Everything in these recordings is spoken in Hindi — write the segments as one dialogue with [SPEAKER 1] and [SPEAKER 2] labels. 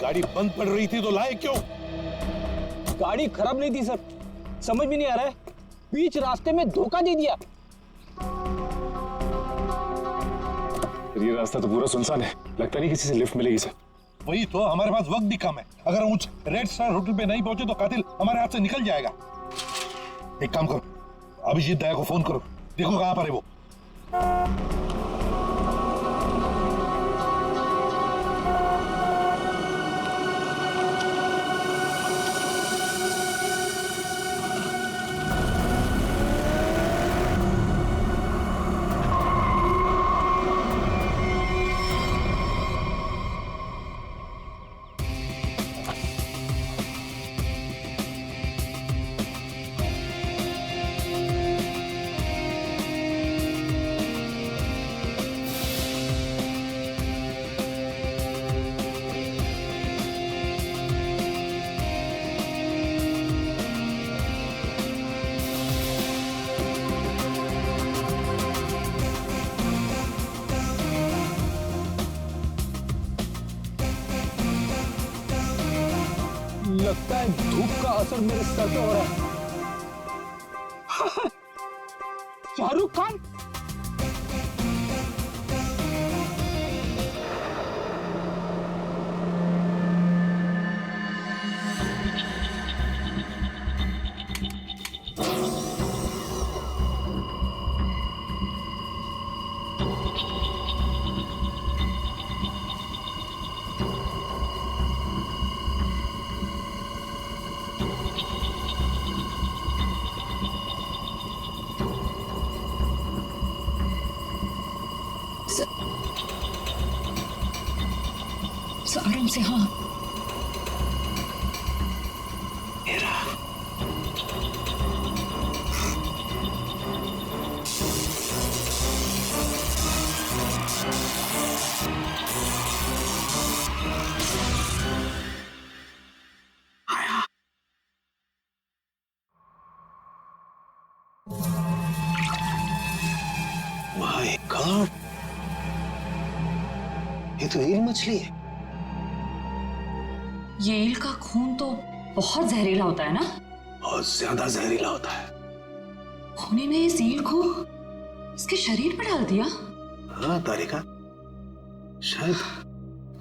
[SPEAKER 1] गाड़ी बंद पड़ रही थी तो लाए क्यों?
[SPEAKER 2] गाड़ी खराब नहीं थी सर, समझ भी नहीं आ रहा है, बीच रास्ते में धोखा दे दिया।
[SPEAKER 3] ये रास्ता तो पूरा सुनसान है, लगता नहीं किसी से लिफ्ट मिलेगी सर।
[SPEAKER 1] वही तो, हमारे पास वक्त भी कम है। अगर हम उस रेड स्टार होटल पे नहीं पहुंचे तो कातिल हमारे हाथ से निकल जाएगा। एक काम करो, अभिजीत दया को फोन करो, देखो कहां पर है वो।
[SPEAKER 2] लगता है धूप का असर मेरे सर पे हो रहा है। शाहरुख खान,
[SPEAKER 4] आराम से। हाँ,
[SPEAKER 5] माय गॉड, ये तो ईल मछली है।
[SPEAKER 4] ये ईल का खून तो बहुत जहरीला होता है ना?
[SPEAKER 5] बहुत ज्यादा जहरीला होता है।
[SPEAKER 4] खूनी ने इस ईल को इसके शरीर पर डाल दिया।
[SPEAKER 5] हाँ तारिका, शायद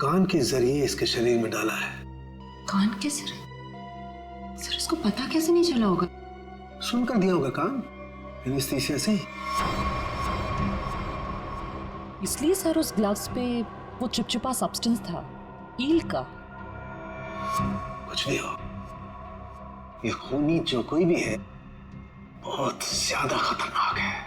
[SPEAKER 5] कान के जरिए इसके शरीर में डाला है।
[SPEAKER 4] कान के सर इसको पता कैसे नहीं चला होगा?
[SPEAKER 5] सुनकर दिया होगा कान, एनेस्थीसिया से।
[SPEAKER 4] इसलिए सर उस ग्लव्स पे वो चिपचिपा सब्सटेंस था, ईल का।
[SPEAKER 5] कुछ भी हो, ये खूनी जो कोई भी है बहुत ज्यादा खतरनाक है।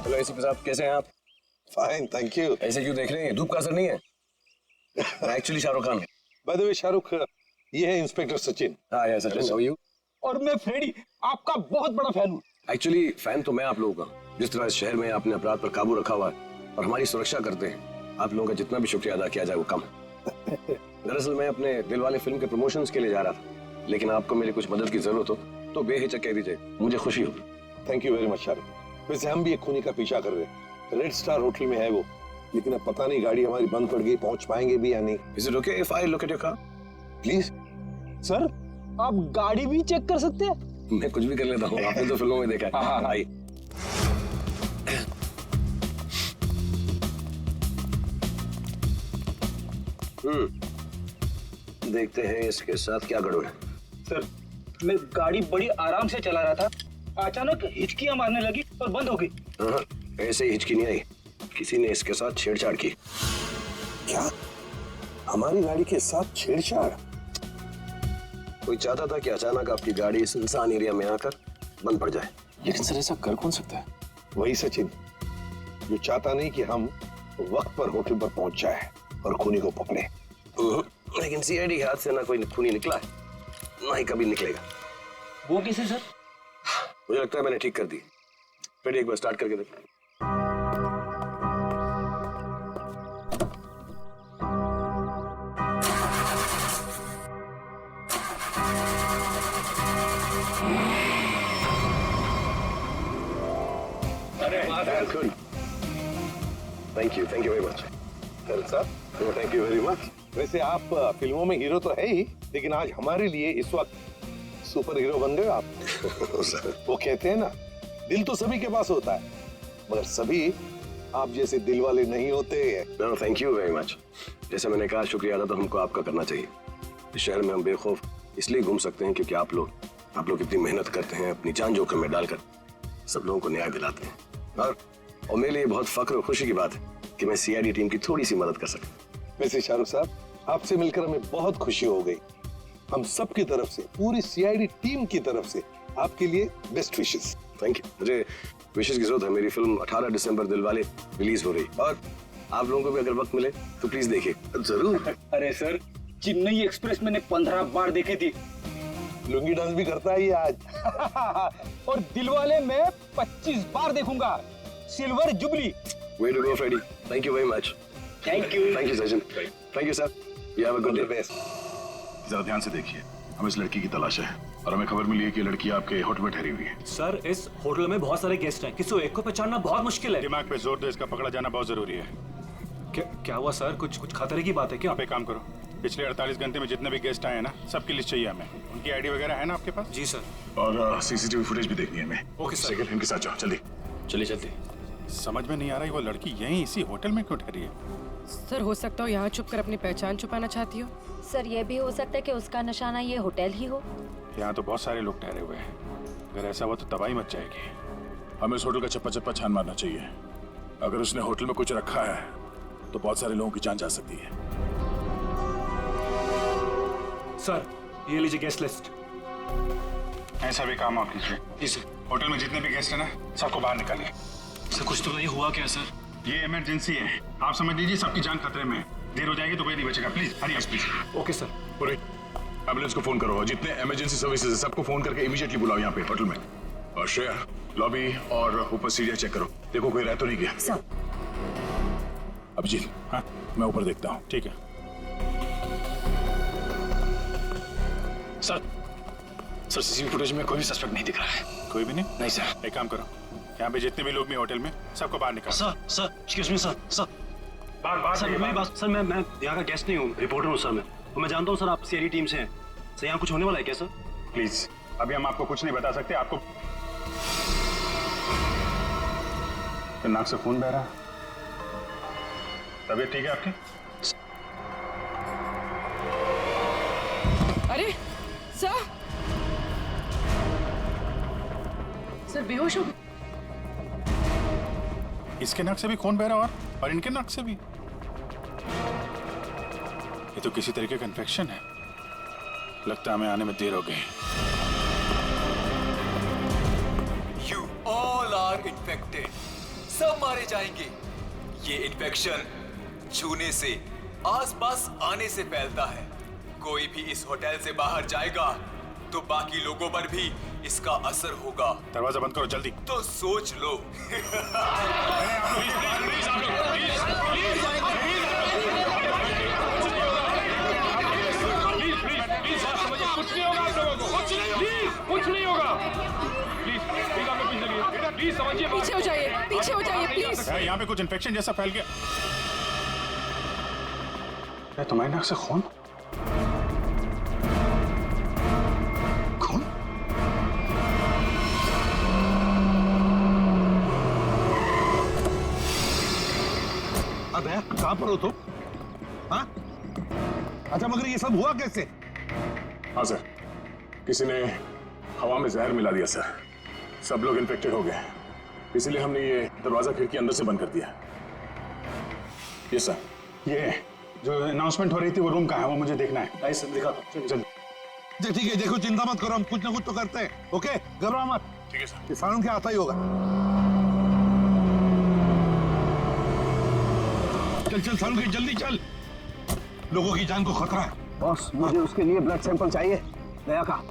[SPEAKER 3] हेलो एसीपी साहब, कैसे हैं आप?
[SPEAKER 1] Fine, thank you.
[SPEAKER 3] ऐसे क्यों देख रहे हैं? धूप का असर नहीं है? मैं actually Shahrukh Khan.
[SPEAKER 1] By the way Shahrukh, ये है इंस्पेक्टर सचिन।
[SPEAKER 3] हाँ यार सचिन, हाउ आर यू?
[SPEAKER 2] और मैं फ्रेडी, आपका बहुत बड़ा फैन हूँ।
[SPEAKER 3] एक्चुअली फैन तो मैं आप लोगों का। जिस तरह इस शहर में आपने अपराध पर काबू रखा हुआ है और हमारी सुरक्षा करते हैं, आप लोगों का जितना भी शुक्रिया अदा किया जाए वो कम है। दरअसल मैं अपने दिलवाले फिल्म के प्रमोशंस के लिए जा रहा था, लेकिन आपको मेरी कुछ मदद की जरूरत हो तो बेहिचक कह दीजिए, मुझे खुशी होगी।
[SPEAKER 1] Thank you very much Shahrukh. वैसे हम भी एक खूनी का पीछा कर रहे हैं, रेड स्टार होटल में है वो, लेकिन अब पता नहीं गाड़ी हमारी बंद पड़ गई, पहुंच पाएंगे भी या नहीं।
[SPEAKER 3] Is it okay if I look at your car?
[SPEAKER 1] Please.
[SPEAKER 2] Sir, आप गाड़ी भी चेक कर सकते हैं?
[SPEAKER 3] मैं कुछ भी कर लेता हूँ, आपने तो फिल्मों में देखा है। आइए। देखते हैं इसके साथ क्या गड़बड़ है।
[SPEAKER 2] सर, मैं गाड़ी बड़ी आराम से चला रहा था, अचानक हिचकियां मारने लगी और बंद हो गई।
[SPEAKER 3] हाँ, ऐसे ही हिचकी नहीं आई, किसी ने इसके साथ छेड़छाड़ की।
[SPEAKER 1] क्या? हमारी गाड़ी के साथ छेड़छाड़?
[SPEAKER 3] कोई चाहता था कि अचानक आपकी गाड़ी सुनसान एरिया में आकर बंद पड़ जाए।
[SPEAKER 6] लेकिन सर ऐसा कर कौन सकता है?
[SPEAKER 1] वही सचिन, जो चाहता नहीं कि हम वक्त पर होटल पर पहुंच जाए और खूनी को पकड़े।
[SPEAKER 3] लेकिन सीआईडी हाथ से ना कोई खूनी निकला है, ना ही कभी निकलेगा।
[SPEAKER 2] वो कैसे सर?
[SPEAKER 3] मुझे लगता है मैंने ठीक कर दी। फिर एक बार स्टार्ट करके देखो। Good. Thank you very much.
[SPEAKER 1] Sir thank you very much. वैसे आप फिल्मों में हीरो तो है ही, लेकिन आज हमारे लिए इस वक्त सुपर हीरो बन गए आप। वो कहते हैं ना, दिल तो सभी के पास होता है, मगर सभी आप जैसे दिल वाले नहीं होते।
[SPEAKER 3] No thank you very much. जैसे मैंने कहा, शुक्रिया अदा तो हमको आपका करना चाहिए। इस शहर में हम बेखौफ इसलिए घूम सकते हैं क्योंकि आप लोग इतनी मेहनत करते हैं, अपनी जान जोखिम में डालकर सब लोगों को न्याय दिलाते हैं। और मेरे लिए बहुत फख्र और खुशी की बात है कि मैं सीआईडी टीम की थोड़ी सी मदद कर सकता हूँ।
[SPEAKER 1] वैसे शाहरुख साहब, आपसे मिलकर हमें बहुत खुशी हो गई। हम सब की तरफ से, पूरी सीआईडी टीम की तरफ से आपके लिए बेस्ट विशेस।
[SPEAKER 3] Thank you. मुझे विशेष की जरूरत है। मेरी फिल्म 18 दिसंबर दिलवाले रिलीज हो रही, और आप लोगों को भी अगर वक्त मिले तो प्लीज देखिए जरूर।
[SPEAKER 2] अरे सर, चेन्नई एक्सप्रेस मैंने 15 बार देखी थी।
[SPEAKER 1] लुंगी डांस भी करता है ये आज।
[SPEAKER 2] और दिलवाले मैं 25 बार देखूंगा। Silver jubilee.
[SPEAKER 3] Way to go Freddie. Thank you very much.
[SPEAKER 2] Thank you
[SPEAKER 3] Sachin. Thank you sir. You have a good day.
[SPEAKER 7] जरा ध्यान से देखिए, हमें इस लड़की की तलाश है और हमें खबर मिली है कि ये लड़की आपके होटल में ठहरी हुई है।
[SPEAKER 6] सर, इस होटल में बहुत सारे गेस्ट हैं, किसी एक को पहचानना बहुत मुश्किल है।
[SPEAKER 7] दिमाग पे जोर दो, इसका पकड़ा जाना बहुत जरूरी है।
[SPEAKER 6] क्या हुआ सर? कुछ खतरे की बात है क्या?
[SPEAKER 7] आप एक काम करो, पिछले 48 घंटे में जितने भी गेस्ट आए हैं ना, सबकी लिस्ट चाहिए हमें। उनकी आईडी वगैरह है ना आपके पास?
[SPEAKER 6] जी सर।
[SPEAKER 7] और सीसीटीवी फुटेज भी देखनी है हमें।
[SPEAKER 6] Okay sir.
[SPEAKER 7] सेकंड, इनके साथ जाओ जल्दी।
[SPEAKER 6] चलिए।
[SPEAKER 7] समझ में नहीं आ रहा है वो लड़की यहीं इसी होटल में क्यों ठहरी है।
[SPEAKER 8] सर, हो सकता हो यहाँ छुप कर अपनी पहचान छुपाना चाहती हो।
[SPEAKER 9] सर, ये भी हो सकता है कि उसका निशाना ये होटल ही हो।
[SPEAKER 7] यहाँ तो बहुत सारे लोग ठहरे हुए हैं, अगर ऐसा हुआ तो तबाही मच जाएगी। हमें इस होटल का चप्पा छान मारना चाहिए। अगर उसने होटल में कुछ रखा है तो बहुत सारे लोगों की जान जा सकती है।
[SPEAKER 6] सर, ये लीजिए गेस्ट लिस्ट।
[SPEAKER 7] ऐसा भी काम आप कीजिए।
[SPEAKER 6] जी सर।
[SPEAKER 7] होटल में जितने भी गेस्ट हैं ना, सबको बाहर निकालिए।
[SPEAKER 6] सर, कुछ तो नहीं हुआ क्या सर?
[SPEAKER 7] ये इमरजेंसी है, आप समझ लीजिए सबकी जान खतरे में है। देर हो जाएगी तो कोई नहीं बचेगा। Please Hari please.
[SPEAKER 6] Okay sir.
[SPEAKER 7] पूरे एम्बुलेंस को फोन करो और जितने इमरजेंसी सर्विसेज है सबको फोन करके इमीडिएटली बुलाओ यहाँ पे होटल में। और श्रेया, लॉबी और ऊपर सीढ़ियाँ चेक करो, देखो कोई रह तो नहीं गया।
[SPEAKER 9] सर।
[SPEAKER 7] अभिजीत, हाँ मैं ऊपर देखता हूँ।
[SPEAKER 6] ठीक है सर। सीसीटीवी फुटेज में कोई भी सस्पेक्ट नहीं दिख रहा है।
[SPEAKER 7] कोई भी नहीं?
[SPEAKER 6] नहीं सर।
[SPEAKER 7] एक काम करो, यहाँ पे जितने भी लोग भी होटल में, सबको बाहर निकालो।
[SPEAKER 6] Sir excuse me sir.
[SPEAKER 7] बाहर
[SPEAKER 6] सर मेरी बात। सर मैं यहाँ का गेस्ट नहीं हूँ, रिपोर्टर हूँ सर। मैं जानता हूँ सर आप सीआईडी टीम से हैं। सर यहाँ कुछ होने वाला है क्या सर?
[SPEAKER 7] प्लीज, अभी हम आपको कुछ नहीं बता सकते। आपको तो नाक से खून बह रहा है। तबीयत ठीक है आपकी?
[SPEAKER 8] अरे सर बेहोश हो गए।
[SPEAKER 7] इसके नाक से भी खून बह रहा और इनके नाक से भी। ये तो किसी तरीके का इन्फेक्शन है। लगता है हमें आने में देर हो गई।
[SPEAKER 10] You all are infected. सब मारे जाएंगे। ये इन्फेक्शन छूने से, आसपास आने से फैलता है। कोई भी इस होटल से बाहर जाएगा तो बाकी लोगों पर भी इसका असर होगा।
[SPEAKER 7] दरवाजा बंद करो जल्दी।
[SPEAKER 10] तो सोच लो।
[SPEAKER 7] कुछ नहीं होगा। प्लीज आप लोग प्लीज समझिए।
[SPEAKER 8] पीछे हो जाइए प्लीज।
[SPEAKER 7] यहाँ पे कुछ इन्फेक्शन जैसा फैल गया। तुम्हारी नाक से खून?
[SPEAKER 1] अबे कहाँ पर हो तुम? हाँ? अच्छा, मगर ये सब हुआ कैसे?
[SPEAKER 7] हाँ सर, किसी ने हवा में जहर मिला दिया सर। सब लोग इन्फेक्टेड हो गए, इसीलिए हमने ये दरवाजा खिड़की अंदर से बंद कर दिया। ये सर, ये जो अनाउंसमेंट हो रही थी वो रूम कहाँ है, वो मुझे देखना है।
[SPEAKER 6] सर दिखा दो।
[SPEAKER 7] चल
[SPEAKER 1] ठीक है, देखो चिंता मत करो, हम कुछ ना कुछ तो करते हैं। ओके, घबराओ मत।
[SPEAKER 7] ठीक है सर।
[SPEAKER 1] किसानों के आता ही होगा। चल सालू के जल्दी चल, लोगों की जान को खतरा है।
[SPEAKER 5] बॉस, मुझे उसके लिए ब्लड सैंपल चाहिए, दया का।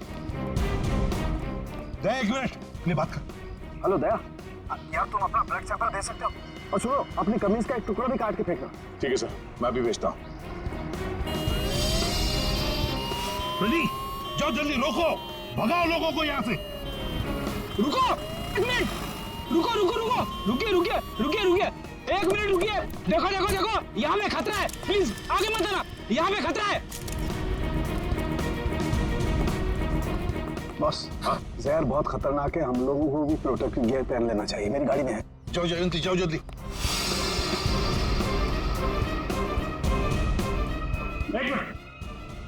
[SPEAKER 1] दया, एक मिनट, अपनी बात कर।
[SPEAKER 5] हेलो दया, यार तुम अपना ब्लड सैंपल दे सकते हो? और सुनो, अपनी कमीज का एक टुकड़ा भी काट के फेंकना।
[SPEAKER 7] ठीक है सर, मैं अभी भेजता हूँ।
[SPEAKER 1] जाओ जल्दी, रोको, भगाओ लोगों को यहाँ से। रुको, एक मिनट।
[SPEAKER 2] रुको रुको रुको, रुकिए रुकिए रुकिए रुकिए, 1 मिनट रुकिए। देखो देखो देखो, यहाँ में खतरा है, प्लीज आगे मत आना, यहाँ में खतरा है।
[SPEAKER 5] बॉस, जहर बहुत खतरनाक है, हम लोगों को भी प्रोटेक्टिव गियर पहन लेना चाहिए। मेरी गाड़ी में है।
[SPEAKER 1] जाओ जयंती, जाओ जल्दी।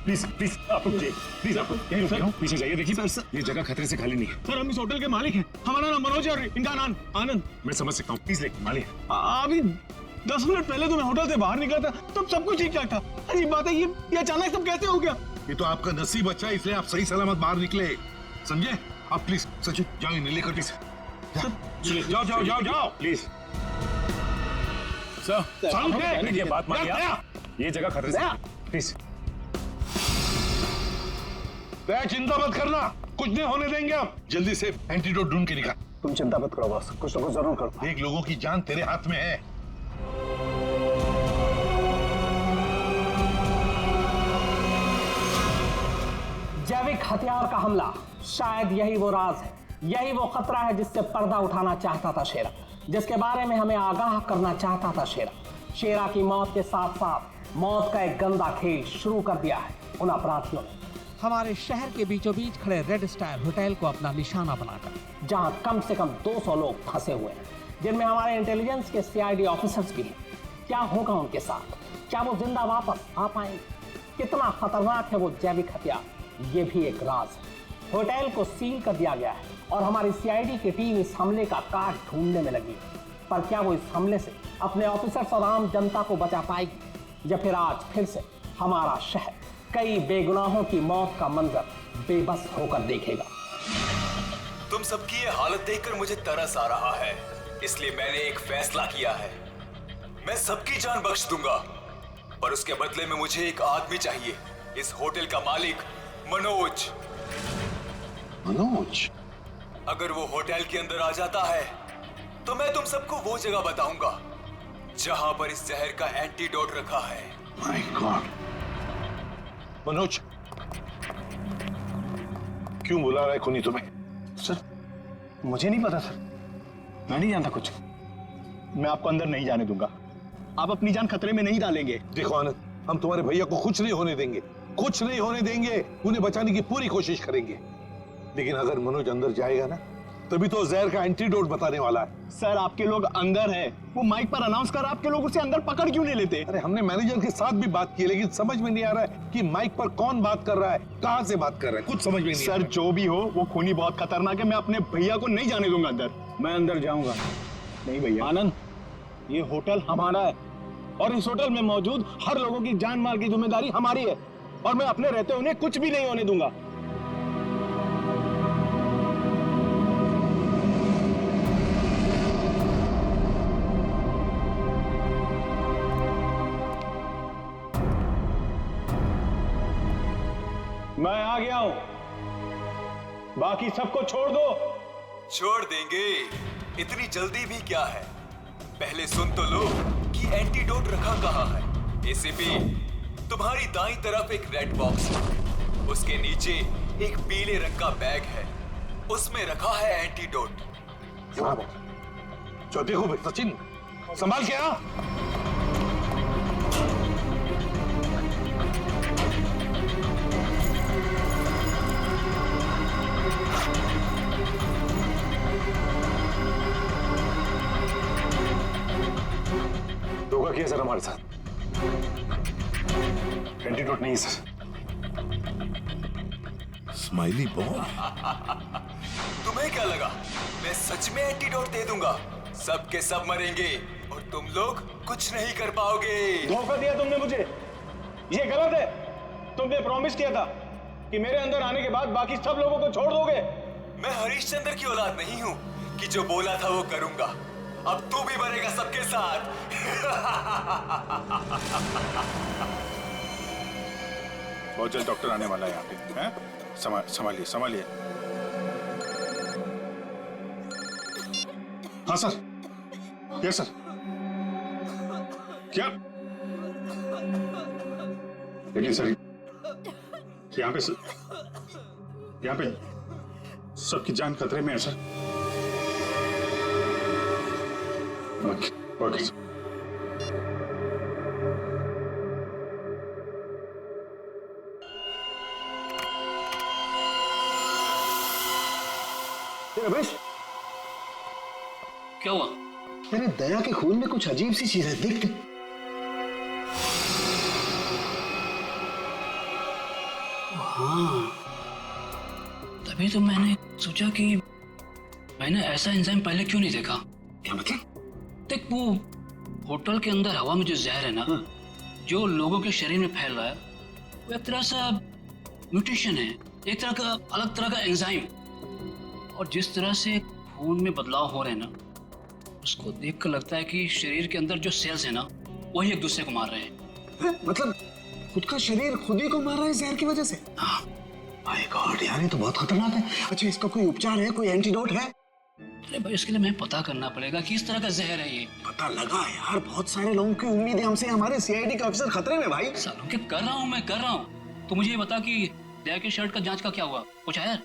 [SPEAKER 7] प्लीज प्लीज आप रुकिए, प्लीज आप यहीं रुकिए, पीछे जाइए। देखिए सर, ये जगह खतरे से खाली नहीं है।
[SPEAKER 2] सर हम इस होटल के मालिक हैं, हमारा नाम मनोज है और इनका नाम आनंद।
[SPEAKER 7] मैं समझ सकता हूँ, प्लीज लेकिन मालिक।
[SPEAKER 2] अभी 10 मिनट पहले तो मैं होटल से बाहर निकला था, तब सब कुछ ठीक ठाक था। अजीब बात है, ये अचानक सब कैसे हो गया?
[SPEAKER 1] ये तो आपका नसीब अच्छा है, इसलिए आप सही सलामत बाहर निकले, समझे? आप प्लीज सचिन जाओ, इन्हें लेकर प्लीज जाओ जाओ जाओ जाओ प्लीज।
[SPEAKER 7] सर ये बात मानिए, ये जगह खतरे से, प्लीज।
[SPEAKER 1] चिंता मत करना, कुछ नहीं होने देंगे हम। जल्दी से एंटीडोट ढूंढ के निकाल।
[SPEAKER 5] तुम चिंता मत करो बॉस, कुछ ना कुछ जरूर करो।
[SPEAKER 1] एक लोगों की जान तेरे हाथ में है।
[SPEAKER 2] जैविक हथियार का हमला, शायद यही वो राज है, यही वो खतरा है जिससे पर्दा उठाना चाहता था शेरा, जिसके बारे में हमें आगाह करना चाहता था शेरा। शेरा की मौत के साथ साथ मौत का एक गंदा खेल शुरू कर दिया है उन अपराधियों ने।
[SPEAKER 11] हमारे शहर के बीचों बीच खड़े रेड स्टार होटल को अपना निशाना बनाकर,
[SPEAKER 2] जहां कम से कम 200 लोग फंसे हुए हैं, जिनमें हमारे इंटेलिजेंस के CID ऑफिसर्स भी हैं। क्या होगा उनके साथ? क्या वो जिंदा वापस आ पाएंगे? कितना खतरनाक है वो जैविक हथियार, ये भी एक राज है। होटल को सील कर दिया गया है और हमारी CID की टीम इस हमले का काट ढूंढने में लगी है। पर क्या वो इस हमले से अपने ऑफिसर्स और आम जनता को बचा पाएगी, या फिर आज फिर से हमारा शहर कई बेगुनाहों की मौत का मंजर बेबस होकर देखेगा?
[SPEAKER 10] तुम सबकी ये हालत देखकर मुझे तरस आ रहा है, इसलिए मैंने एक फैसला किया है। मैं सबकी जान बख्श दूंगा, पर उसके बदले में मुझे एक आदमी चाहिए, इस होटल का मालिक मनोज।
[SPEAKER 1] मनोज?
[SPEAKER 10] अगर वो होटल के अंदर आ जाता है तो मैं तुम सबको वो जगह बताऊंगा जहां पर इस जहर का एंटीडोट रखा है।
[SPEAKER 1] My God. मनोज, क्यों बुला रहा है खूनी तुम्हें?
[SPEAKER 5] सर मुझे नहीं पता सर, मैं नहीं जानता कुछ।
[SPEAKER 2] मैं आपको अंदर नहीं जाने दूंगा, आप अपनी जान खतरे में नहीं डालेंगे।
[SPEAKER 1] देखो आनंद, हम तुम्हारे भैया को कुछ नहीं होने देंगे, कुछ नहीं होने देंगे। उन्हें बचाने की पूरी कोशिश करेंगे, लेकिन अगर मनोज अंदर जाएगा ना, तभी तो जहर का एंटीडोट बताने वाला है।
[SPEAKER 2] सर आपके लोग अंदर हैं, वो माइक पर अनाउंस कर, आपके लोग उसे अंदर पकड़ क्यों नहीं लेते?
[SPEAKER 1] अरे हमने मैनेजर के साथ भी बात की, लेकिन समझ में नहीं आ रहा है कि माइक पर कौन बात कर रहा है, कहां से बात कर रहा है, कुछ समझ में नहीं।
[SPEAKER 2] सर जो भी हो, वो खूनी बहुत खतरनाक है, मैं अपने भैया को नहीं जाने दूंगा अंदर। मैं अंदर जाऊंगा नहीं भैया। आनंद, ये होटल हमारा है और इस होटल में मौजूद हर लोगों की जान माल की जिम्मेदारी हमारी है, और मैं अपने रहते उन्हें कुछ भी नहीं होने दूंगा। मैं आ गया हूं, बाकी सबको छोड़ दो।
[SPEAKER 10] छोड़ देंगे, इतनी जल्दी भी क्या है? पहले सुन तो लो कि एंटीडोट रखा कहाँ है। ACP, तुम्हारी दाईं तरफ एक रेड बॉक्स है, उसके नीचे एक पीले रंग का बैग है, उसमें रखा है एंटीडोट।
[SPEAKER 1] जो देखो भाई सचिन, संभाल के आ।
[SPEAKER 7] धोखा किया सर हमारे साथ, एंटीडोट नहीं है सर।
[SPEAKER 1] स्माइली बॉय,
[SPEAKER 10] तुम्हें क्या लगा मैं सच में एंटीडोट दे दूंगा? सब के सब मरेंगे और तुम लोग कुछ नहीं कर पाओगे।
[SPEAKER 2] धोखा दिया तुमने मुझे, ये गलत है। तुमने प्रॉमिस किया था कि मेरे अंदर आने के बाद बाकी सब लोगों को छोड़ दोगे।
[SPEAKER 10] मैं हरिश्चंद्र की औलाद नहीं हूँ कि जो बोला था वो करूंगा। अब तू भी मरेगा सबके साथ।
[SPEAKER 7] बहुत जल्द डॉक्टर आने वाला है यहाँ पे, हैं? संभालिए संभालिए। हाँ सर, यस सर। क्या? देखिए सर, यहाँ पे सबकी जान खतरे में है सर। Okay sir.
[SPEAKER 5] रमेश,
[SPEAKER 6] क्या हुआ?
[SPEAKER 5] मेरे दया के खून में कुछ अजीब सी चीज है, देख।
[SPEAKER 6] हाँ, तभी तो मैंने सोचा कि मैंने ऐसा एंजाइम पहले क्यों नहीं देखा।
[SPEAKER 5] क्या मतलब?
[SPEAKER 6] देख, वो होटल के अंदर हवा में जो जहर है ना, जो लोगों के शरीर में फैल रहा है, वो एक तरह से म्यूटेशन है, एक तरह का अलग तरह का एंजाइम। और जिस तरह से खून में बदलाव हो रहे हैं ना, उसको देखकर लगता है कि शरीर के अंदर जो सेल्स है ना, वही एक दूसरे को मार रहे हैं।
[SPEAKER 5] मतलब खुद का शरीर खुद ही को मार रहा है जहर की वजह से?
[SPEAKER 6] हाँ।
[SPEAKER 5] माय गॉड यार, ये तो बहुत खतरनाक है। अच्छा, इसका कोई उपचार है, कोई एंटीडोट है?
[SPEAKER 6] अरे भाई, इसके लिए मैं पता करना पड़ेगा किस तरह का जहर है ये।
[SPEAKER 5] पता लगा यार, बहुत सारे लोगों की उम्मीद है हमसे। हमारे सीआईडी का ऑफिसर खतरे में भाई।
[SPEAKER 6] सालों के कर रहा हूँ, मैं कर रहा हूँ। तो मुझे ये बता कि दया के शर्ट का जांच का क्या हुआ, कुछ आया?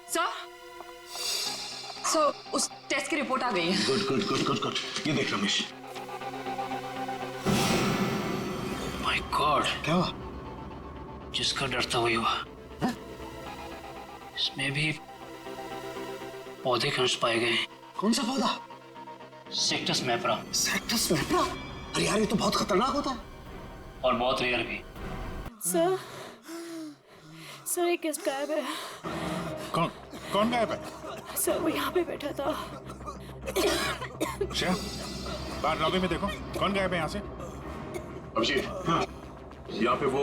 [SPEAKER 8] सर, उस टेस्ट की रिपोर्ट आ गई है।
[SPEAKER 5] Good good good good good. ये देख रमेश।
[SPEAKER 6] माय गॉड,
[SPEAKER 5] क्या हुआ?
[SPEAKER 6] जिसका डर था वही हुआ। इसमें भी पौधे के अंश पाए गए।
[SPEAKER 5] कौन सा पौधा?
[SPEAKER 6] सेक्टस मैप्रा।
[SPEAKER 5] सेक्टस मैप्रा? अरे यार, ये तो बहुत खतरनाक होता है
[SPEAKER 6] और बहुत रेयर भी।
[SPEAKER 12] सर, एक गेस्ट गायब है।
[SPEAKER 7] कौन गायब है?
[SPEAKER 12] सर, वो यहाँ पे बैठा था।
[SPEAKER 7] श्रेया, बाहर लॉबी में देखो, कौन गायब है यहाँ से? अभिषेक, हाँ, यहाँ पे वो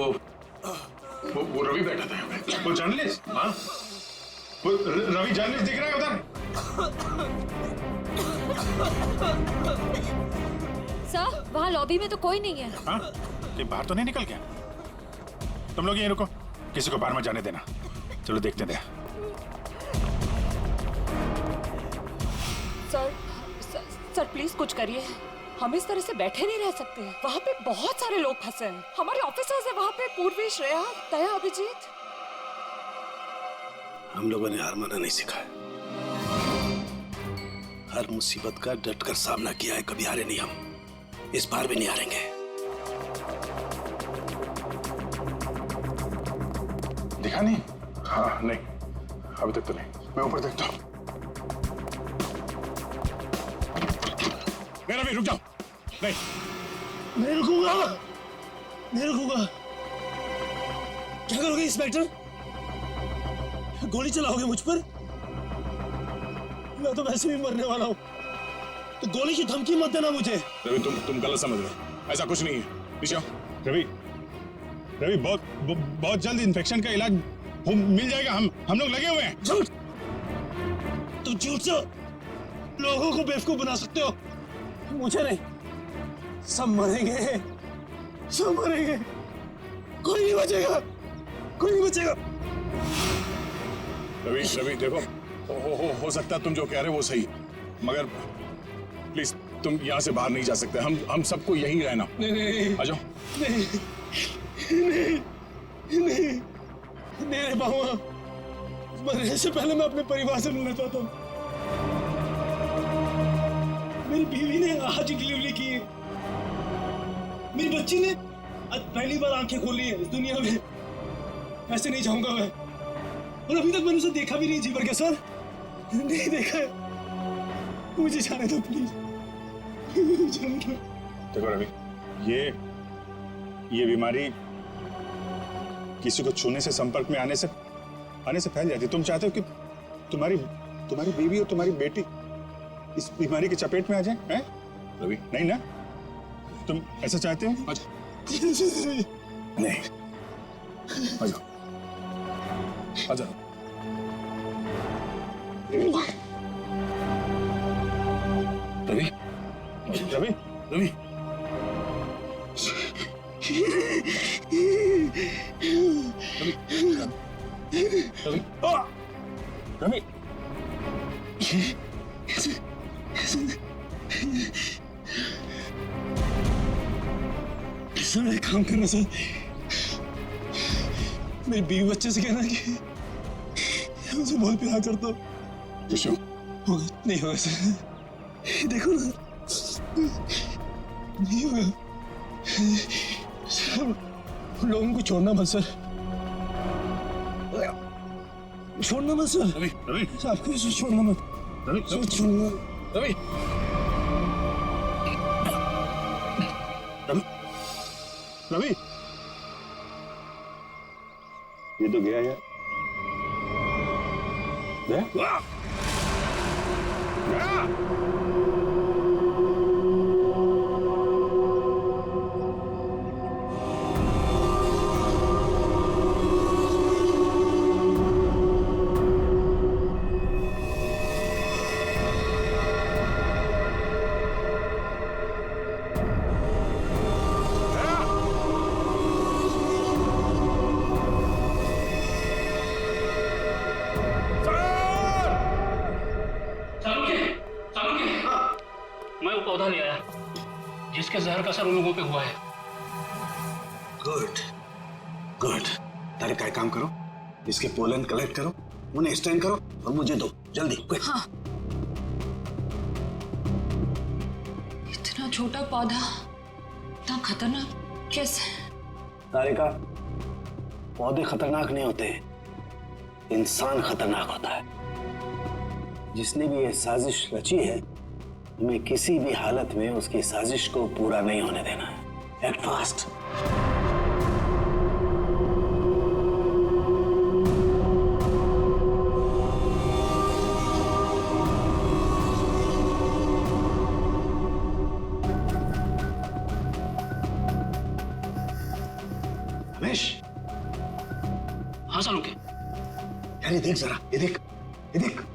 [SPEAKER 7] रवि बैठा था यहाँ पे। वो जर्नलिस्ट? हाँ, वो रवि जर्नलिस्ट दिख रहा है उधर?
[SPEAKER 9] सर, वहाँ लॉबी में तो कोई नहीं है।
[SPEAKER 7] हाँ, कि बाहर तो नहीं निकल गया? तुम लोग यहीं रुको, किसी को बाहर मत जाने देना। चलो देखते हैं।
[SPEAKER 8] सर प्लीज कुछ करिए। हम इस तरह से बैठे नहीं रह सकते। वहाँ पे बहुत सारे लोग फंसे हैं। हमारे ऑफिसर्स हैं वहाँ पे, पूर्वी, श्रेया, दया, अभिजीत।
[SPEAKER 5] हम लोगों ने हार माना नहीं सीखा है। हर मुसीबत का डटकर सामना किया है, कभी हारे नहीं हम। इस बार भी नहीं हारेंगे।
[SPEAKER 7] दिखा नहीं? हाँ, नहीं, अभी तक तो नहीं। मैं ऊपर देखता हूँ। मेरा भी रुक जाओ। नहीं,
[SPEAKER 5] नहीं रुकूंगा, नहीं रुकूंगा। क्या करोगे इंस्पेक्टर? गोली चलाओगे मुझ पर? मैं तो वैसे भी मरने वाला हूँ, तो गोली की धमकी मत देना मुझे।
[SPEAKER 7] रवि, तुम गलत समझ रहे हो। ऐसा कुछ नहीं है। पीछे आओ। रवि, बहुत जल्द इन्फेक्शन का इलाज मिल जाएगा। हम लोग लगे हुए हैं।
[SPEAKER 5] झूठ! तुम झूठ से लोगों को बेवकूफ बना सकते हो, मुझे नहीं। सब मरेंगे, सब मरेंगे। कोई नहीं बचेगा, कोई नहीं बचेगा।
[SPEAKER 7] रवि देखो, हो सकता है तुम जो कह रहे हो वो सही, मगर प्लीज तुम यहाँ से बाहर नहीं जा सकते। हम सबको यहीं रहना।
[SPEAKER 5] नहीं,
[SPEAKER 7] आ जाओ।
[SPEAKER 5] नहीं रह पाऊंगा। मरने से पहले मैं अपने परिवार से मिलना चाहता हूँ। मेरी बीवी ने आज डिलीवरी की है। मेरी बच्ची ने आज पहली बार आंखें खोली है इस दुनिया में। ऐसे नहीं जाऊंगा मैं, और अभी तक मैंने उसे देखा भी नहीं जी भर के। सर, नहीं देखा है। मुझे जाने दो प्लीज।
[SPEAKER 7] देखो रवि, ये बीमारी किसी को छूने से, संपर्क में आने से फैल जाती है। तुम चाहते हो कि तुम्हारी बीवी और तुम्हारी बेटी इस बीमारी की चपेट में आ जाए? हैं रवि? नहीं ना? तुम ऐसा चाहते हो? नहीं, आ जाओ, आ जाओ। रवि, रवि, रवि, रवि,
[SPEAKER 5] सर, एक काम करना सर, मेरी बीवी बच्चे से कहना कि मुझे बहुत प्यार करता हूँ।
[SPEAKER 7] होगा?
[SPEAKER 5] नहीं होगा सर। देखो ना, नहीं होगा सर, लोगों को छोड़ना मत सर, छोड़ना मत सर।
[SPEAKER 7] रवि, रवि,
[SPEAKER 5] आपको छोड़ना मत,
[SPEAKER 7] रवि,
[SPEAKER 5] सर छोड़ना।
[SPEAKER 7] रवि, रवि,
[SPEAKER 1] ये तो गया यार। गया?
[SPEAKER 6] मैं वो पौधा ले आया जिसके जहर का असर उन लोगों पे हुआ है।
[SPEAKER 13] Good good. तारे का काम करो, इसके पोलन कलेक्ट करो, उन्हें स्टैंड करो और मुझे दो जल्दी।
[SPEAKER 8] हाँ। इतना छोटा पौधा इतना खतरनाक कैसे?
[SPEAKER 13] तारिका, पौधे खतरनाक नहीं होते, इंसान खतरनाक होता है। जिसने भी ये साजिश रची है, हमें किसी भी हालत में उसकी साजिश को पूरा नहीं होने देना है। Act fast. रमेश।
[SPEAKER 6] हाँ सालुके।
[SPEAKER 13] यार ये देख जरा, ये देख, ये देख।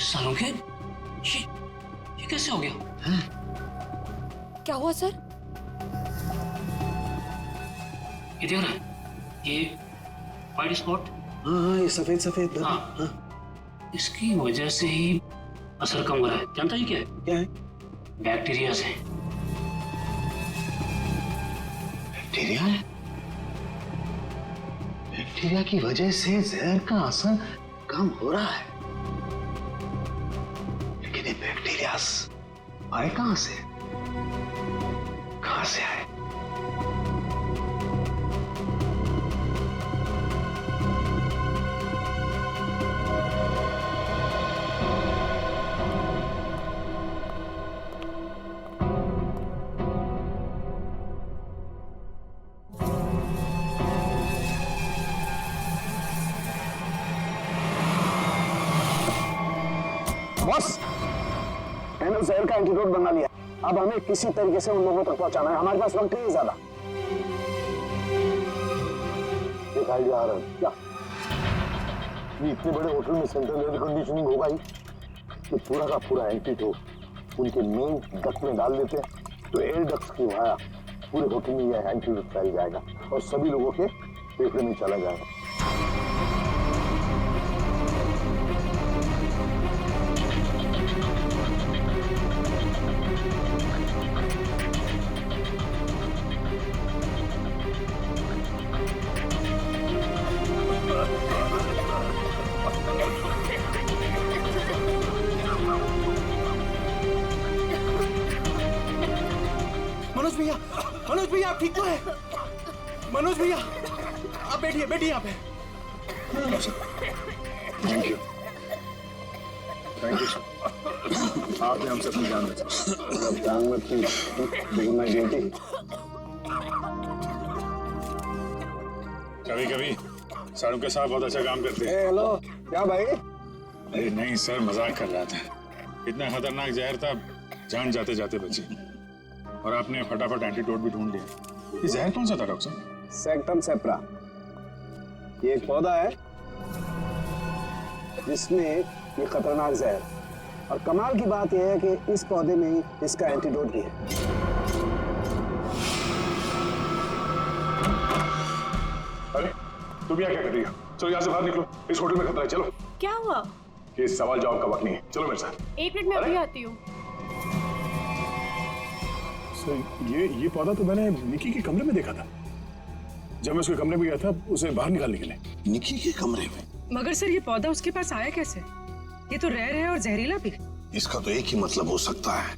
[SPEAKER 6] सालुके, ये कैसे हो गया?
[SPEAKER 8] क्या हुआ सर?
[SPEAKER 6] ये देख रहा है, ये व्हाइट स्पॉट।
[SPEAKER 13] हाँ, ये सफेद सफेद।
[SPEAKER 6] हाँ। इसकी वजह से ही असर कम हो रहा है। जानता है क्या है?
[SPEAKER 13] क्या है?
[SPEAKER 6] बैक्टीरिया से।
[SPEAKER 13] बैक्टीरिया है? बैक्टीरिया की वजह से जहर का असर कम हो रहा है, लेकिन ये बैक्टीरिया आए कहां से? कहां से आए? बस, मैंने जहर का एंटीडोट बना लिया। अब हमें किसी तरीके से उन लोगों तक पहुंचाना है। हमारे पास वक्त नहीं है ज्यादा। एक आइडिया आ रहा है। क्या? ये इतने बड़े होटल में सेंट्रल एयर कंडीशनिंग होगा ही, तो पूरा का पूरा एंटीडोट उनके मेन डक्ट में डाल देते हैं, तो एयर डक्ट की वाया पूरे होटल में यह एंटीडोट फैल जाएगा और सभी लोगों के फेफड़े में चला जाएगा।
[SPEAKER 5] मनोज भैया आप ठीक तो है? मनोज भैया आप बैठिए, बैठिए यहाँ पे।
[SPEAKER 7] Thank you, thank you sir. आपने हमसे अपनी जान बचाई।
[SPEAKER 13] जान मत की, लेकिन मैं ड्यूटी।
[SPEAKER 7] कभी कभी साड़ू के साथ बहुत अच्छा काम करते हैं।
[SPEAKER 13] हेलो, क्या भाई?
[SPEAKER 7] अरे नहीं सर, मजाक कर रहा था। इतना खतरनाक जहर था, जान जाते जाते बची। और आपने फटाफट एंटीडोट भी ढूंढ लिया। ये जहर कौन सा था डॉक्टर साहब?
[SPEAKER 13] सेक्टम सेप्रा। ये एक पौधा है जिसमें ये खतरनाक जहर, और कमाल की बात यह है कि इस पौधे में ही इसका एंटीडोट भी है।
[SPEAKER 7] अरे तुम यहाँ क्या कर रही हो? चलो यहाँ से बाहर निकलो, इस होटल में खतरा है। चलो।
[SPEAKER 12] क्या हुआ?
[SPEAKER 7] ये सवाल जवाब का वक्त नहीं है, चलो मेरे साथ।
[SPEAKER 12] एक मिनट में अभी आती हूँ।
[SPEAKER 7] ये पौधा तो मैंने निकी के कमरे में देखा था। जब मैं उसके कमरे में गया था उसे बाहर निकालने के लिए।
[SPEAKER 13] निकी के कमरे में?
[SPEAKER 14] मगर सर ये पौधा उसके पास आया कैसे? ये तो रेयर है और जहरीला भी।
[SPEAKER 1] इसका तो एक ही मतलब हो सकता है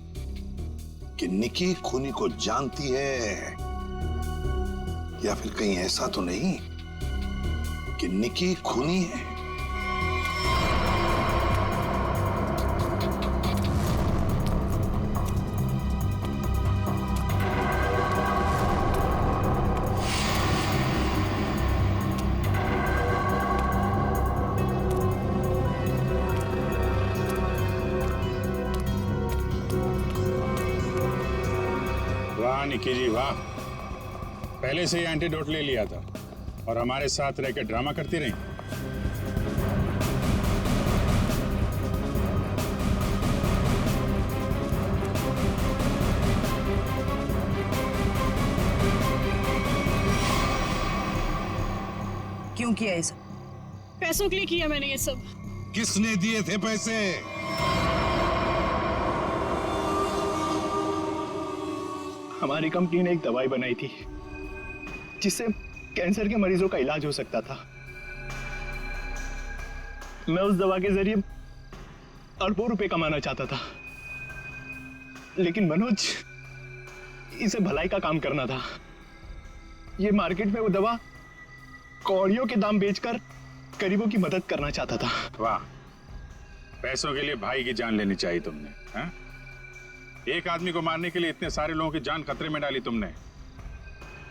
[SPEAKER 1] कि निकी खूनी को जानती है, या फिर कहीं ऐसा तो नहीं कि निकी खूनी है।
[SPEAKER 14] वाह निकी जी वाह, पहले से ही एंटीडोट ले लिया था और हमारे साथ रह के ड्रामा करती रही।
[SPEAKER 15] क्यों किया ये सब?
[SPEAKER 12] पैसों के लिए किया मैंने ये सब।
[SPEAKER 1] किसने दिए थे पैसे?
[SPEAKER 5] हमारी कंपनी ने एक दवाई बनाई थी जिससे कैंसर के मरीजों का इलाज हो सकता था। मैं उस दवा के जरिए अरबों रुपए कमाना चाहता था, लेकिन मनोज इसे भलाई का काम करना था। ये मार्केट में वो दवा कौड़ियों के दाम बेचकर गरीबों की मदद करना चाहता था।
[SPEAKER 14] वाह, पैसों के लिए भाई की जान लेनी चाहिए तुमने, हाँ? एक आदमी को मारने के लिए इतने सारे लोगों की जान खतरे में डाली तुमने।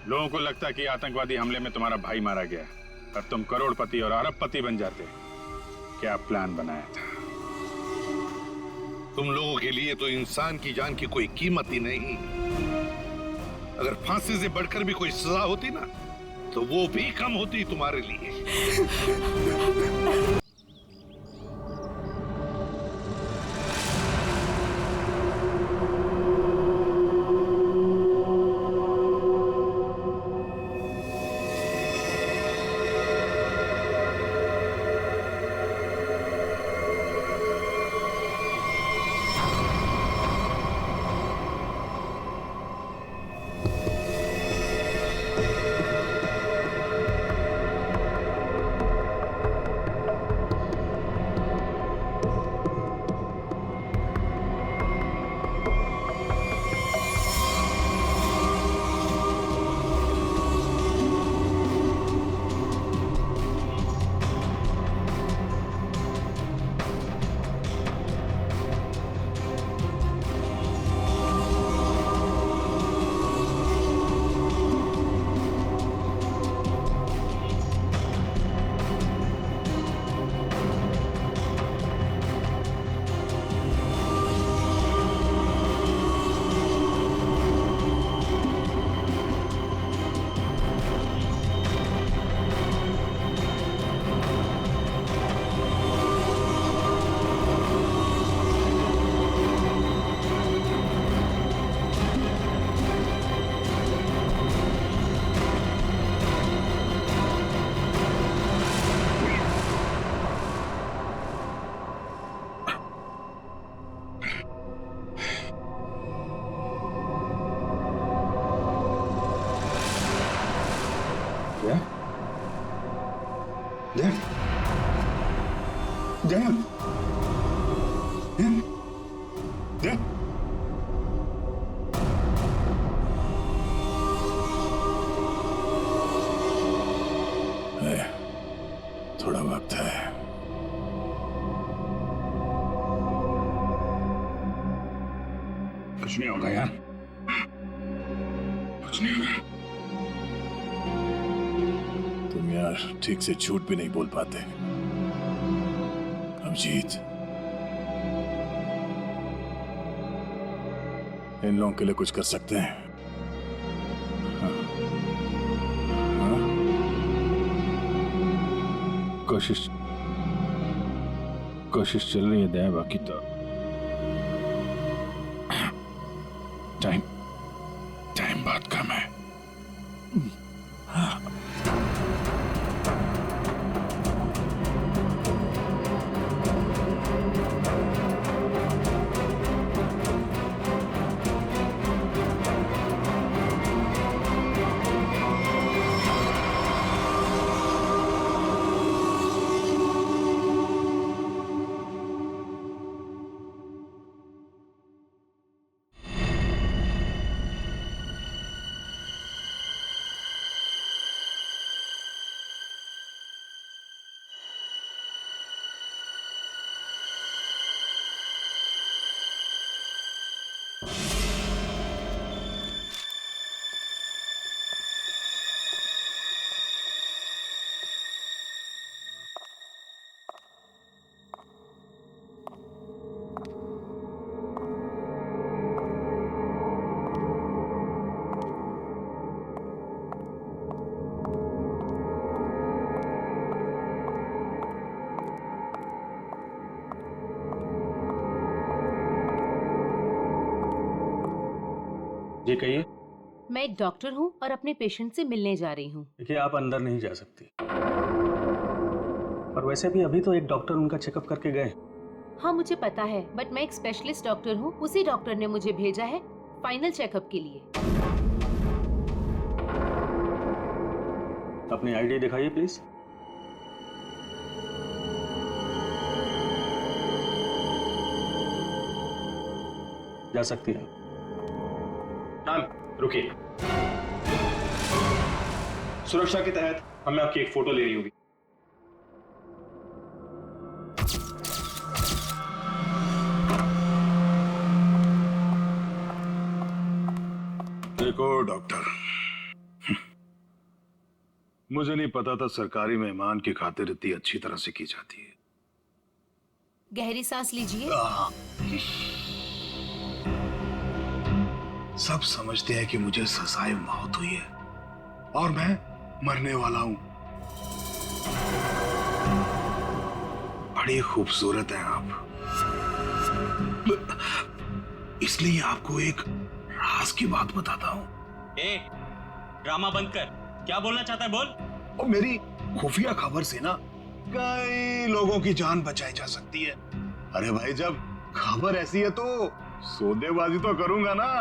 [SPEAKER 14] लोगों को लगता कि आतंकवादी हमले में तुम्हारा भाई मारा गया और तुम करोड़पति और अरबपति बन जाते। क्या प्लान बनाया था?
[SPEAKER 1] तुम लोगों के लिए तो इंसान की जान की कोई कीमत ही नहीं। अगर फांसी से बढ़कर भी कोई सजा होती ना, तो वो भी कम होती तुम्हारे लिए।
[SPEAKER 14] थोड़ा वक्त है। कुछ नहीं होगा यार, कुछ नहीं होगा।
[SPEAKER 7] तुम यार ठीक से झूठ भी नहीं बोल पाते। अभिजीत, इन लोगों के लिए कुछ कर सकते हैं। हाँ? हाँ?
[SPEAKER 14] कोशिश चल रही है दया, बाकी तो टाइम बहुत कम है।
[SPEAKER 15] जी कहिए।
[SPEAKER 16] मैं एक डॉक्टर हूँ और अपने पेशेंट से मिलने जा रही हूँ।
[SPEAKER 15] देखिए आप अंदर नहीं जा सकती, और वैसे भी अभी तो एक डॉक्टर उनका चेकअप करके गए।
[SPEAKER 16] हाँ मुझे पता है, बट मैं एक स्पेशलिस्ट डॉक्टर हूँ। उसी डॉक्टर ने मुझे भेजा है फाइनल चेकअप के लिए।
[SPEAKER 15] अपनी आईडी दिखाइए प्लीज। जा सकती है।
[SPEAKER 7] मैम रुकिए, सुरक्षा के तहत हमें आपकी एक फोटो लेनी होगी।
[SPEAKER 14] देखो डॉक्टर, मुझे नहीं पता था सरकारी मेहमान की खातिर इतनी अच्छी तरह से की जाती है।
[SPEAKER 16] गहरी सांस लीजिए।
[SPEAKER 14] सब समझते हैं कि मुझे सजाए मौत हुई है और मैं मरने वाला हूं। बड़ी खूबसूरत हैं आप, इसलिए आपको एक राज की बात बताता हूं।
[SPEAKER 17] ड्रामा बंद कर, क्या बोलना चाहता है बोल।
[SPEAKER 14] और मेरी खुफिया खबर से ना कई लोगों की जान बचाई जा सकती है। अरे भाई जब खबर ऐसी है तो सौदेबाजी तो करूंगा ना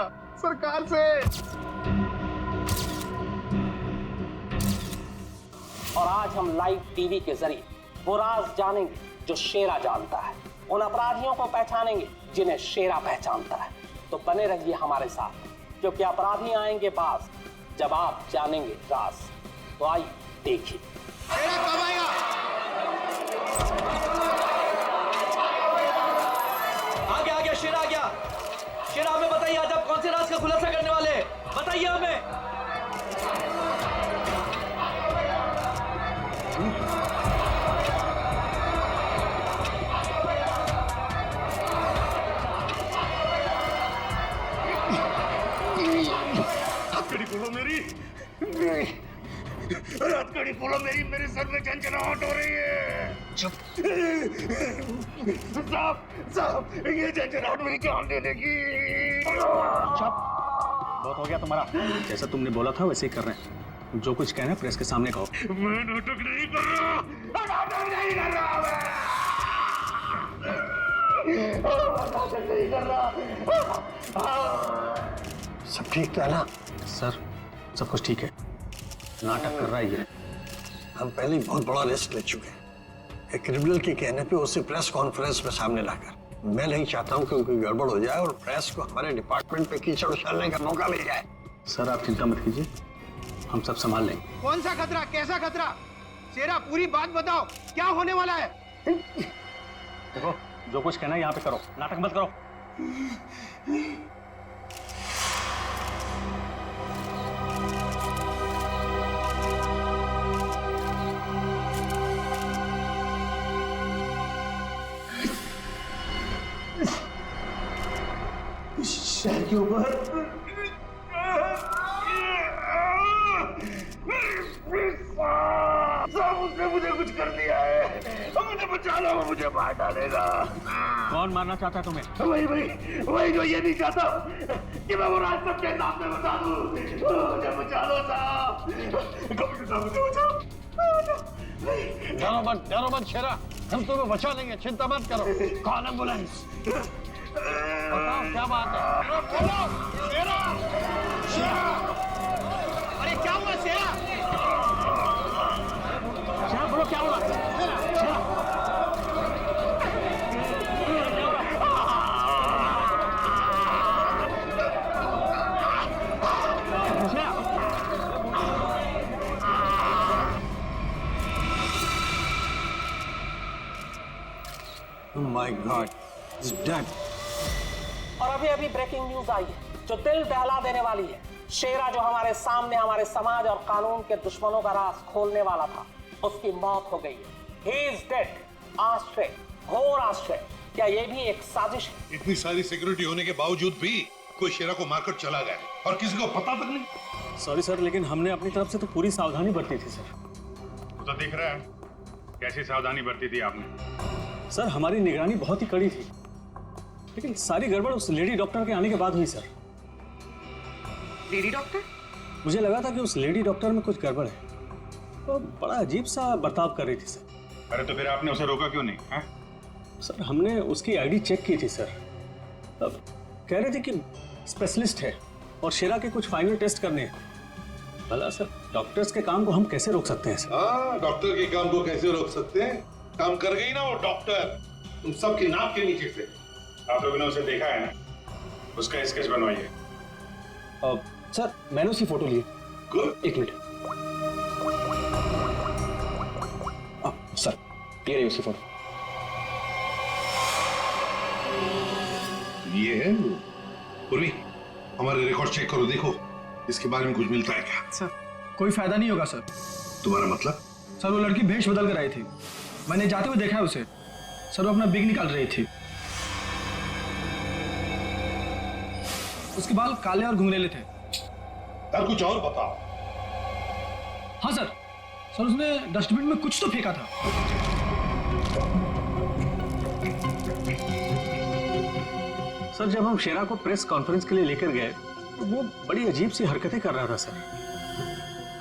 [SPEAKER 14] सरकार से।
[SPEAKER 2] और आज हम लाइव टीवी के जरिए वो राज जानेंगे जो शेरा जानता है, उन अपराधियों को पहचानेंगे जिन्हें शेरा पहचानता है। तो बने रहिए हमारे साथ, क्योंकि अपराधी आएंगे बाज जब आप जानेंगे राज। तो आइए देखिए।
[SPEAKER 18] शेरा कब आएगा?
[SPEAKER 17] आ गया शेरा आ गया। शेरा हमें बताइए आज आप कौन से राज का खुलासा करने वाले हैं, बताइए हमें।
[SPEAKER 14] हथकड़ी खोलो मेरी, हथकड़ी खोलो मेरी, मेरे सर में झंझनाहट हो रही है। चुप साहब, ये झंझनाहट मेरी जान दे देगी।
[SPEAKER 15] चुप, बहुत हो गया तुम्हारा। जैसा तुमने बोला था वैसे ही कर रहे हैं। जो कुछ कहना प्रेस के सामने कहो।
[SPEAKER 14] मैं नाटक नहीं कर रहा, नाटक नहीं कर रहा, नाटक नहीं कर रहा।
[SPEAKER 13] सब ठीक था ना?
[SPEAKER 15] सर सब कुछ ठीक है, नाटक कर रहा है ये।
[SPEAKER 13] हम पहले ही बहुत बड़ा रिस्क ले चुके हैं। एक क्रिमिनल के कहने पे उसे प्रेस कॉन्फ्रेंस में सामने लाकर, मैं नहीं चाहता हूं कि उनकी गड़बड़ हो जाए और प्रेस को हमारे डिपार्टमेंट पे कीचड़ उछालने का मौका मिल जाए।
[SPEAKER 15] सर आप चिंता मत कीजिए, हम सब संभाल लेंगे।
[SPEAKER 18] कौन सा खतरा, कैसा खतरा? शेरा पूरी बात बताओ, क्या होने वाला है?
[SPEAKER 15] देखो जो कुछ कहना है यहाँ पे करो, नाटक मत करो।
[SPEAKER 18] शहर के ऊपर
[SPEAKER 14] उसने मुझे कुछ कर दिया है, मुझे बचा लो, वो मुझे मार डालेगा।
[SPEAKER 15] कौन मारना चाहता है तुम्हें?
[SPEAKER 14] वही जो ये नहीं चाहता कि मैं वो राज सबके सामने बता दूं। मुझे बचा लो साहब, मुझे बचाओ।
[SPEAKER 13] डरो मत शेरा, हम तुम्हें बचा लेंगे, चिंता मत करो। Call ambulance. बताओ क्या बात है?
[SPEAKER 18] बोलो शेरा, शेरा, अरे क्या हुआ शेरा?
[SPEAKER 2] शेरा बोलो क्या हुआ? शेरा
[SPEAKER 13] Oh my God, he's dead.
[SPEAKER 2] और अभी ब्रेकिंग न्यूज आई है जो दिल दहला देने वाली है। शेरा जो हमारे सामने हमारे समाज और कानून के दुश्मनों का राज खोलने वाला था, उसकी मौत हो गई है। He is dead. आश्चर्य, घोर आश्चर्य। क्या ये भी एक साजिश है?
[SPEAKER 1] इतनी सारी सिक्योरिटी होने के बावजूद भी कोई शेरा को मारकर चला गया और किसी को पता तक नहीं।
[SPEAKER 15] सॉरी सर, लेकिन हमने अपनी तरफ से तो पूरी सावधानी बरती थी सर।
[SPEAKER 14] वो तो दिख रहा है कैसी सावधानी बरती थी आपने।
[SPEAKER 15] सर हमारी निगरानी बहुत ही कड़ी थी, लेकिन सारी गड़बड़ उस लेडी डॉक्टर के आने के बाद हुई सर।
[SPEAKER 8] Lady doctor?
[SPEAKER 15] मुझे लगा था कि उस लेडी डॉक्टर में कुछ गड़बड़ है, तो बड़ा अजीब सा बर्ताव कर रही थी सर।
[SPEAKER 14] अरे तो फिर आपने उसे रोका क्यों नहीं? है?
[SPEAKER 15] सर हमने उसकी आईडी चेक की थी सर। अब कह रहे थे कि स्पेशलिस्ट है और शेरा के कुछ फाइनल टेस्ट करने हैं। भला सर डॉक्टर्स के काम को हम कैसे रोक सकते हैं सर?
[SPEAKER 1] हाँ, डॉक्टर के काम को कैसे रोक सकते हैं? काम कर गई ना वो डॉक्टर, तुम सबकी नाक के नीचे से।
[SPEAKER 14] आप लोगों ने उसे देखा है ना? उसका स्केच बनवाइए।
[SPEAKER 15] सर मैंने उसकी फोटो ली।
[SPEAKER 1] गुड।
[SPEAKER 15] एक मिनट सर, ये रही उसकी फोटो।
[SPEAKER 1] ये है पूर्वी, हमारे रिकॉर्ड चेक करो, देखो इसके बारे में कुछ मिलता है क्या?
[SPEAKER 5] सर कोई फायदा नहीं होगा सर।
[SPEAKER 1] तुम्हारा मतलब?
[SPEAKER 5] सर वो लड़की भेष बदल कर आई थी, मैंने जाते हुए देखा है उसे। सर वो अपना बिग निकाल रही थी, उसके बाल काले और घुंघरेले थे।
[SPEAKER 1] सर कुछ और बताओ।
[SPEAKER 5] हाँ सर, सर उसने डस्टबिन में कुछ तो फेंका था।
[SPEAKER 15] सर जब हम शेरा को प्रेस कॉन्फ्रेंस के लिए लेकर गए तो वो बड़ी अजीब सी हरकतें कर रहा था सर।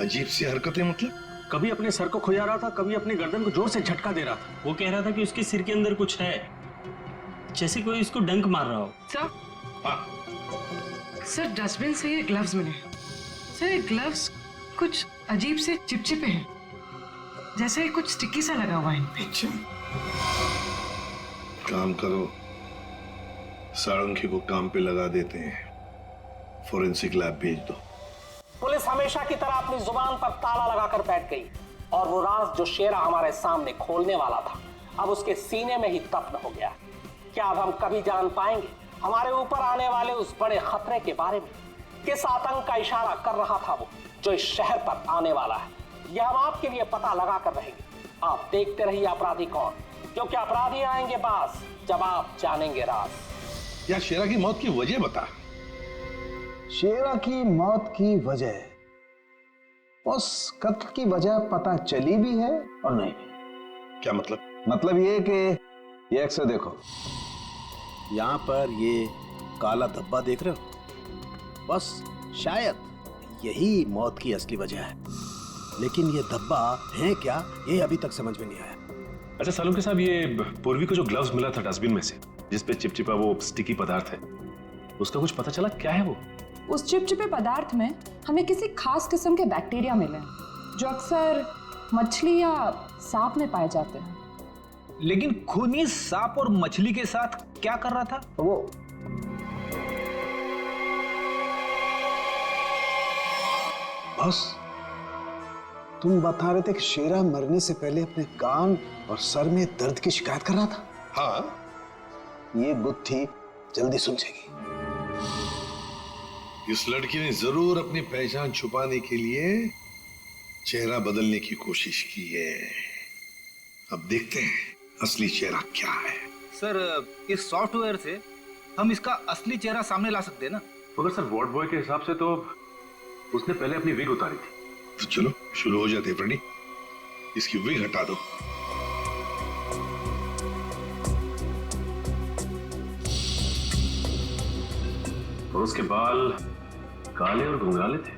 [SPEAKER 1] अजीब सी हरकतें मतलब?
[SPEAKER 15] कभी अपने सर को खुजा रहा था, कभी अपनी गर्दन को जोर से झटका दे रहा था।
[SPEAKER 19] वो कह रहा था कि उसके सिर के अंदर कुछ है, जैसे कोई इसको डंक मार रहा हो।
[SPEAKER 8] सर डस्टबिन से ये ग्लव्स मिले। सर ये ग्लव्स कुछ अजीब से चिपचिपे हैं, जैसे कुछ स्टिकी सा लगा हुआ है इन पे।
[SPEAKER 1] काम करो, साळुंखे को काम पे लगा देते हैं, फोरेंसिक लैब भेज दो।
[SPEAKER 2] पुलिस हमेशा की तरह अपनी जुबान पर ताला लगाकर बैठ गई और वो राज जो शेरा हमारे सामने खोलने वाला था अब उसके सीने में ही दफन हो गया। क्या अब हम कभी जान पाएंगे हमारे ऊपर आने वाले उस बड़े खतरे के बारे में? किस आतंक का इशारा कर रहा था वो जो इस शहर पर आने वाला है? यह हम आपके लिए पता लगा कर रहेंगे। आप देखते रहिए अपराधी कौन, क्योंकि अपराधी आएंगे पास जब आप जानेंगे राज।
[SPEAKER 1] या शेरा की मौत की वजह बता।
[SPEAKER 13] शेरा की मौत की वजह, उस कत्ल की वजह पता चली भी है और नहीं भी।
[SPEAKER 1] क्या मतलब?
[SPEAKER 13] मतलब ये कि ये अक्सर देखो, यहाँ पर ये काला धब्बा देख रहे हो, बस शायद यही मौत की असली वजह है, लेकिन ये धब्बा है क्या ये अभी तक समझ में नहीं आया।
[SPEAKER 7] अच्छा सालुंखे साहब, ये पूर्वी को जो ग्लव्स मिला था डस्टबिन में से, जिसपे चिपचिपा वो स्टिकी पदार्थ है, उसका कुछ पता चला क्या है वो?
[SPEAKER 8] उस चिपचिपे पदार्थ में हमें किसी खास किस्म के बैक्टीरिया मिले जो अक्सर मछली या सांप में पाए जाते हैं।
[SPEAKER 19] लेकिन खूनी सांप और मछली के साथ क्या कर रहा था
[SPEAKER 13] वो? बस तुम बता रहे थे कि शेरा मरने से पहले अपने कान और सर में दर्द की शिकायत कर रहा था।
[SPEAKER 1] हाँ,
[SPEAKER 13] ये गुत्थी जल्दी सुलझेगी।
[SPEAKER 1] इस लड़की ने जरूर अपनी पहचान छुपाने के लिए चेहरा बदलने की कोशिश की है। अब देखते हैं असली चेहरा क्या है।
[SPEAKER 19] सर इस सॉफ्टवेयर से हम इसका असली चेहरा सामने ला सकते हैं ना?
[SPEAKER 7] मगर सर वार्ड बॉय के हिसाब से तो उसने पहले अपनी विग उतारी थी।
[SPEAKER 1] तो चलो शुरू हो जाते फ्रेंडी, इसकी विग हटा दो।
[SPEAKER 7] और उसके बाल काले और घुंघराले थे।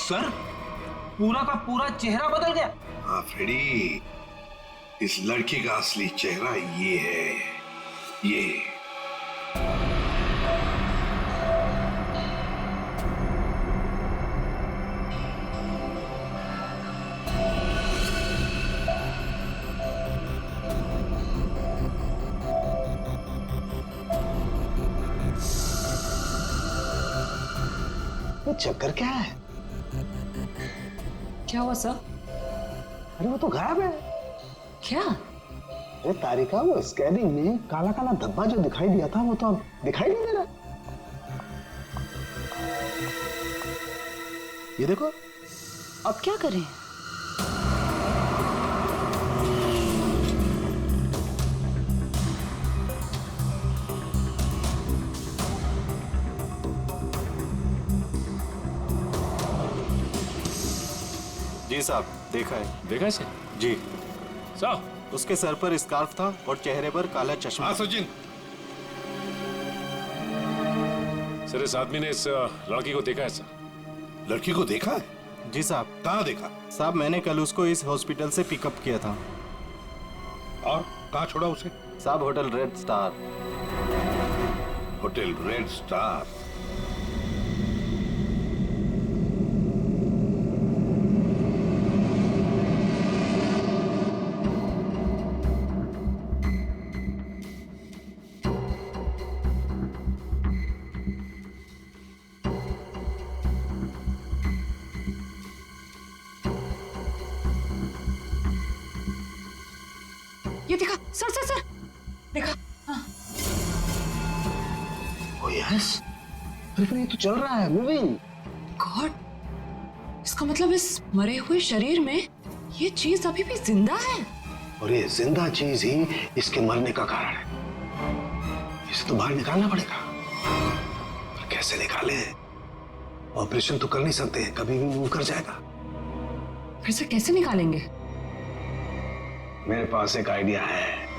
[SPEAKER 19] सर पूरा का पूरा चेहरा बदल गया।
[SPEAKER 1] हाँ फ्रेडी, इस लड़की का असली चेहरा ये है, ये।
[SPEAKER 13] चक्कर क्या है?
[SPEAKER 4] क्या हुआ सर?
[SPEAKER 13] अरे वो तो गायब है।
[SPEAKER 4] क्या?
[SPEAKER 13] अरे तारिका, वो स्कैनिंग में काला काला धब्बा जो दिखाई दिया था वो तो अब दिखाई नहीं दे रहा। ये देखो।
[SPEAKER 4] अब क्या करें?
[SPEAKER 20] जी साहब, देखा है।
[SPEAKER 14] देखा है
[SPEAKER 20] जी
[SPEAKER 14] साहब।
[SPEAKER 20] उसके सर पर स्कार्फ था और चेहरे पर काला चश्मा।
[SPEAKER 14] हाँ सचिन। सर इस आदमी ने इस लड़की को देखा है सर।
[SPEAKER 1] लड़की को देखा है?
[SPEAKER 20] जी साहब।
[SPEAKER 1] कहाँ देखा?
[SPEAKER 20] साहब मैंने कल उसको इस हॉस्पिटल से पिकअप किया था।
[SPEAKER 1] और कहाँ छोड़ा उसे?
[SPEAKER 20] साहब hotel red star.
[SPEAKER 1] Hotel red star?
[SPEAKER 8] ये देखा सर सर सर, देखा? हाँ।
[SPEAKER 13] ओ यस, अरे ये तो चल रहा है, मूविंग।
[SPEAKER 8] गॉड, इसका मतलब इस मरे हुए शरीर में ये चीज अभी भी जिंदा है।
[SPEAKER 13] और ये जिंदा चीज ही इसके मरने का कारण है। इसे तो बाहर निकालना पड़ेगा। पर कैसे निकाले? ऑपरेशन तो कर नहीं सकते, कभी भी मूव कर जाएगा।
[SPEAKER 8] फिर से कैसे निकालेंगे?
[SPEAKER 13] मेरे पास एक आइडिया है।